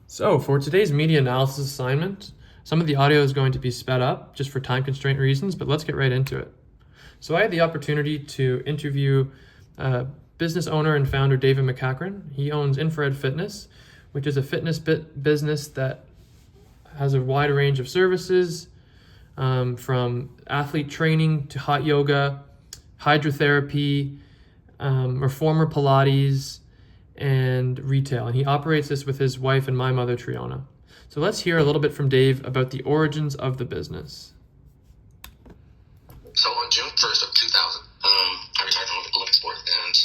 So for today's media analysis assignment, some of the audio is going to be sped up just for time constraint reasons, but let's get right into it. So I had the opportunity to interview business owner and founder David McCachran. He owns Infrared Fitness, which is a fitness business that has a wide range of services, from athlete training to hot yoga, hydrotherapy, reformer Pilates, and retail. And he operates this with his wife and my mother, Triona. So let's hear a little bit from Dave about the origins of the business. So on June 1st of 2000, I retired from Olympic sport and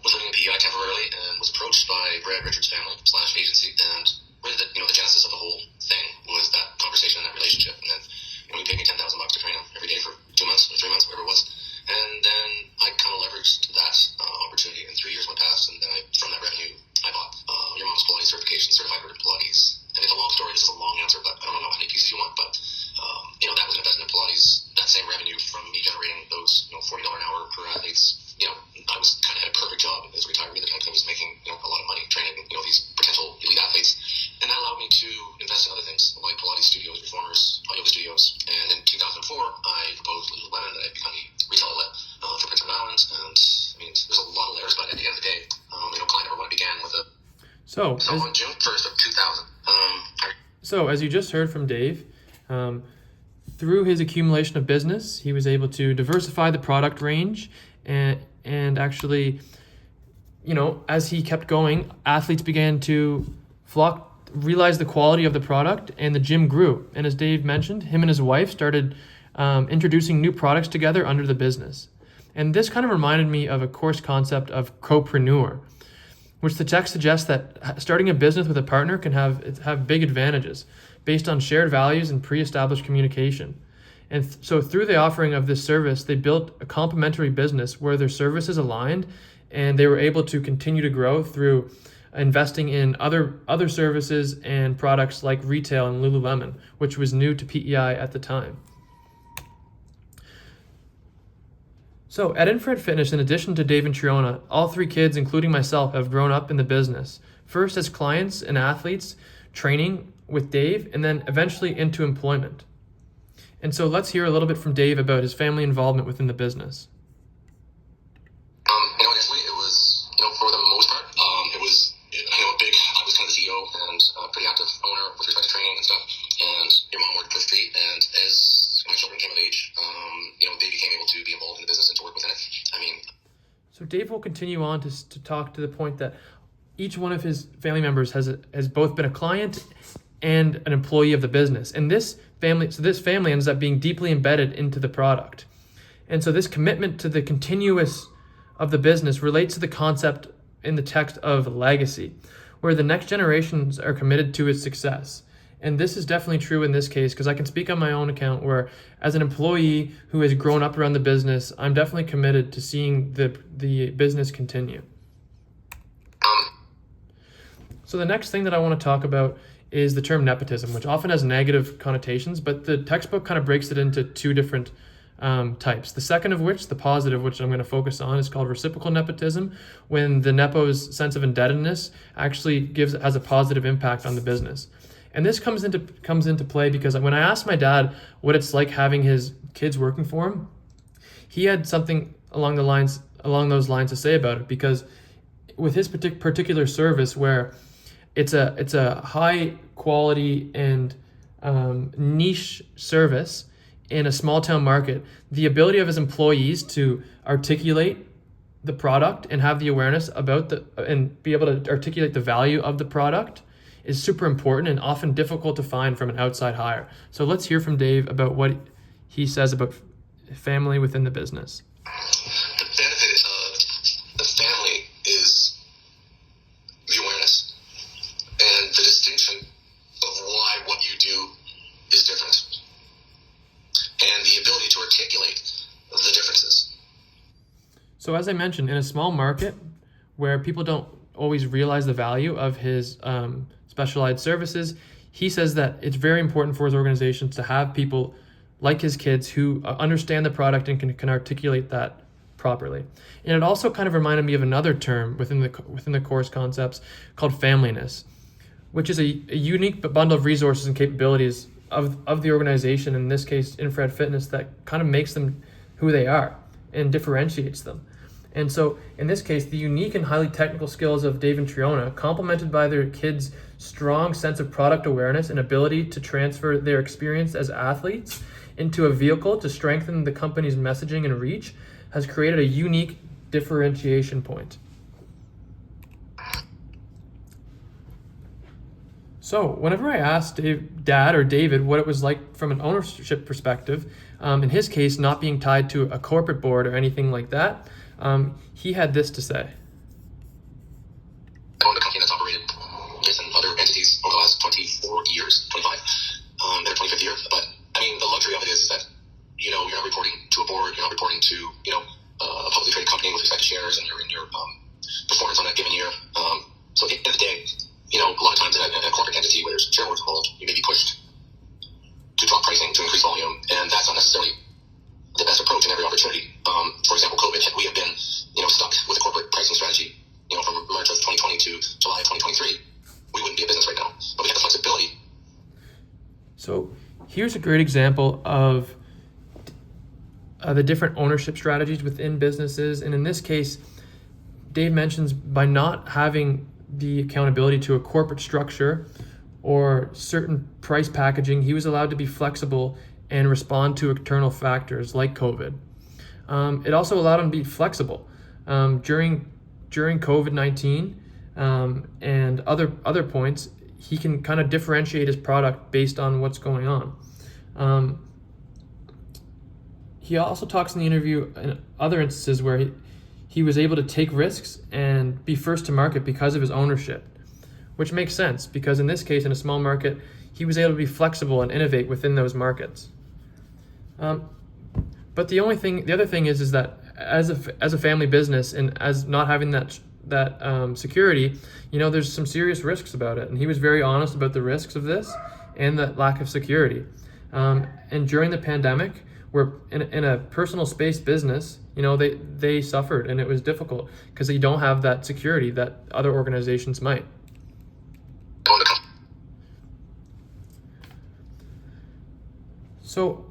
was living in PEI temporarily and was approached by Brad Richards' family / agency, and really the genesis of the whole thing was that conversation and that relationship. And then he paid me $10,000 to train him every day for 2 months or 3 months, whatever it was. And then I kind of leveraged that opportunity, and 3 years went past, and then from that revenue, I bought your mom's Pilates certification, certified for Pilates. And it's a long story, this is a long answer, but I don't know how many pieces you want, but that was an investment in Pilates. That same revenue from me generating those $40 an hour per athletes, I was kind of had a perfect job as a retiree at the time, because I was making a lot of money training these potential elite athletes. And that allowed me to invest in other things like Pilates studios, reformers, hot yoga studios. And in 2004, I proposed Lululemon that I'd become the retail outlet for Prince Edward Island. And there's a lot of layers, but at the end of the day, client number one began with a. So on June 1st of 2000. So as you just heard from Dave, through his accumulation of business, he was able to diversify the product range and actually, as he kept going, athletes began to realize the quality of the product, and the gym grew. And as Dave mentioned, him and his wife started introducing new products together under the business. And this kind of reminded me of a course concept of copreneur, which the text suggests that starting a business with a partner can have big advantages based on shared values and pre-established communication. And so through the offering of this service, they built a complementary business where their services aligned, and they were able to continue to grow through investing in other services and products like retail and Lululemon, which was new to PEI at the time. So at Infrared Fitness, in addition to Dave and Triona, all 3 kids, including myself, have grown up in the business. First as clients and athletes, training with Dave, and then eventually into employment. And so let's hear a little bit from Dave about his family involvement within the business. Initially it was, for the most part, it was, I was kind of the CEO and a pretty active owner with respect to training and stuff. And your mom worked for free, and as my children came of age, they became able to be involved in the business and to work within it. So Dave will continue on to talk to the point that each one of his family members has both been a client and an employee of the business. And this family ends up being deeply embedded into the product. And so this commitment to the continuous of the business relates to the concept in the text of legacy, where the next generations are committed to its success. And this is definitely true in this case, because I can speak on my own account where, as an employee who has grown up around the business, I'm definitely committed to seeing the business continue. So the next thing that I want to talk about is the term nepotism, which often has negative connotations, but the textbook kind of breaks it into 2 different types. The second of which, the positive, which I'm going to focus on, is called reciprocal nepotism, when the nepo's sense of indebtedness actually has a positive impact on the business. And this comes into play because when I asked my dad what it's like having his kids working for him, he had something along those lines to say about it, because with his particular service, where it's a high quality and niche service in a small town market, the ability of his employees to articulate the product and have the awareness about and be able to articulate the value of the product is super important and often difficult to find from an outside hire. So let's hear from Dave about what he says about family within the business. The benefit of the family is the awareness and the distinction of why what you do is different, and the ability to articulate the differences. So as I mentioned, in a small market where people don't always realize the value of his specialized services, he says that it's very important for his organizations to have people like his kids who understand the product and can articulate that properly. And it also kind of reminded me of another term within the course concepts called familyness, which is a unique bundle of resources and capabilities of the organization, in this case, Infrared Fitness, that kind of makes them who they are and differentiates them. And so in this case, the unique and highly technical skills of Dave and Triona, complemented by their kids' strong sense of product awareness and ability to transfer their experience as athletes into a vehicle to strengthen the company's messaging and reach, has created a unique differentiation point. So whenever I asked Dad or David what it was like from an ownership perspective, in his case, not being tied to a corporate board or anything like that, he had this to say. I owned a company that's operated this and other entities over the last 24 years, 25, their 25th year. But I mean, the luxury of it is that, you're not reporting to a board, you're not reporting to, a publicly traded company with respect to shares and your performance on that given year. So at the end of the day, a lot of times in a corporate entity where there's shareholders involved, you may be pushed to drop pricing to increase volume, and that's not necessarily the best approach in every opportunity. For example, COVID, we have been, stuck with a corporate pricing strategy, from March of 2020 to July of 2023. We wouldn't be a business right now, but we have the flexibility. So here's a great example of the different ownership strategies within businesses. And in this case, Dave mentions by not having the accountability to a corporate structure or certain price packaging, he was allowed to be flexible and respond to external factors like COVID. It also allowed him to be flexible during COVID-19 and other points. He can kind of differentiate his product based on what's going on. He also talks in the interview in other instances where he was able to take risks and be first to market because of his ownership, which makes sense because in this case, in a small market, he was able to be flexible and innovate within those markets. But the other thing is that as a family business and as not having that security, there's some serious risks about it. And he was very honest about the risks of this and that lack of security. And during the pandemic, where in a personal space business, they suffered and it was difficult because they don't have that security that other organizations might. So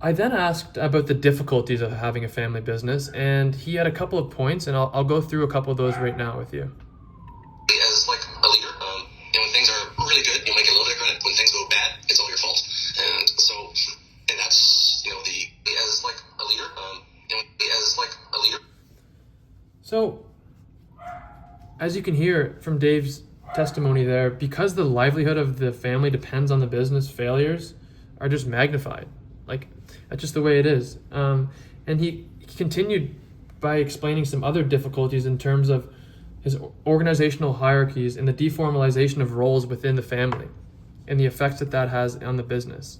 I then asked about the difficulties of having a family business, and he had a couple of points, and I'll go through a couple of those right now with you. As like a leader, when things are really good, you might get a little bit of credit. When things go bad, it's all your fault. And that's, as like a leader, So, as you can hear from Dave's testimony there, because the livelihood of the family depends on the business, failures are just magnified. Like, that's just the way it is. And he continued by explaining some other difficulties in terms of his organizational hierarchies and the deformalization of roles within the family and the effects that has on the business.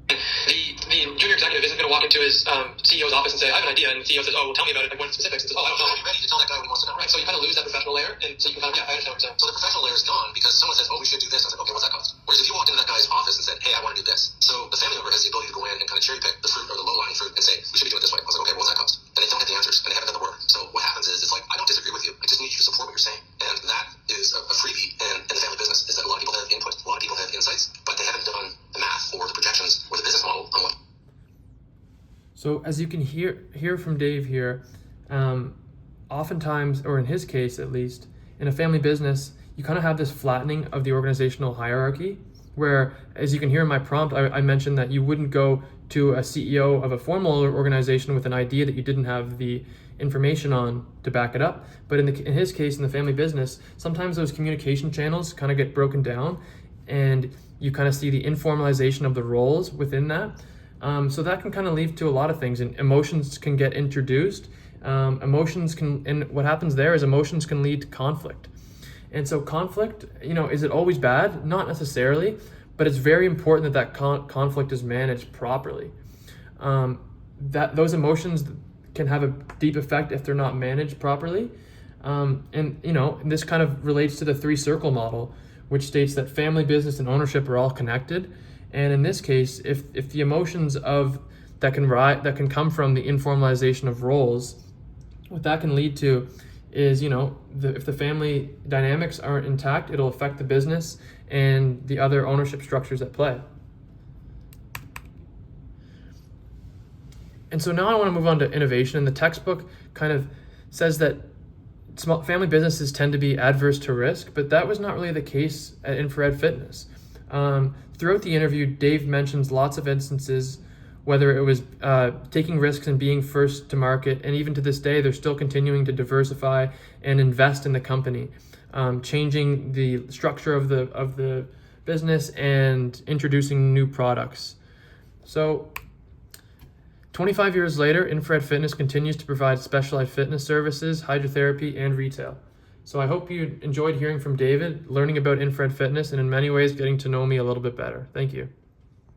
The junior executive isn't going to walk into his CEO's office and say, I have an idea, and the CEO says, oh, well, tell me about it, like what specifics, and says, oh, I don't know. Are you ready to tell that guy what he wants to know? Right, so you kind of lose that professional layer, and so you can I understand what you're saying. So the professional layer is gone because someone says, oh, we should do this. I was like, okay, what's that cost? Whereas if you walked into that guy's office and said, hey, I want to do this. So the family member has the ability to go in and kind of cherry pick the fruit or the low-lying fruit and say, we should be doing it this way. I was like, okay, what's that cost? And they don't get the answers, and they haven't done the work. So what happens is, it's like, I don't disagree with you. I just need you to support what you're saying. And that is a freebie in the family business, is that a lot of people have input, a lot of people have insights, but they haven't done the math or the projections or the business model on what. So as you can hear from Dave here, oftentimes, or in his case at least, in a family business, you kind of have this flattening of the organizational hierarchy, where, as you can hear in my prompt, I mentioned that you wouldn't go to a CEO of a formal organization with an idea that you didn't have the information on to back it up. But in his case, in the family business, sometimes those communication channels kind of get broken down, and you kind of see the informalization of the roles within that. So that can kind of lead to a lot of things, and emotions can get introduced. And what happens there is emotions can lead to conflict. And so conflict, is it always bad? Not necessarily, but it's very important that conflict is managed properly. That those emotions can have a deep effect if they're not managed properly. And this kind of relates to the 3-circle model, which states that family, business, and ownership are all connected. And in this case, if the emotions that can come from the informalization of roles, what that can lead to is, if the family dynamics aren't intact, it'll affect the business and the other ownership structures at play. And so now I want to move on to innovation. And the textbook kind of says that small family businesses tend to be adverse to risk, but that was not really the case at Infrared Fitness. Throughout the interview, Dave mentions lots of instances, whether it was taking risks and being first to market, and even to this day, they're still continuing to diversify and invest in the company, changing the structure of the business and introducing new products. So 25 years later, Infrared Fitness continues to provide specialized fitness services, hydrotherapy, and retail. So I hope you enjoyed hearing from David, learning about Infrared Fitness, and in many ways getting to know me a little bit better. Thank you.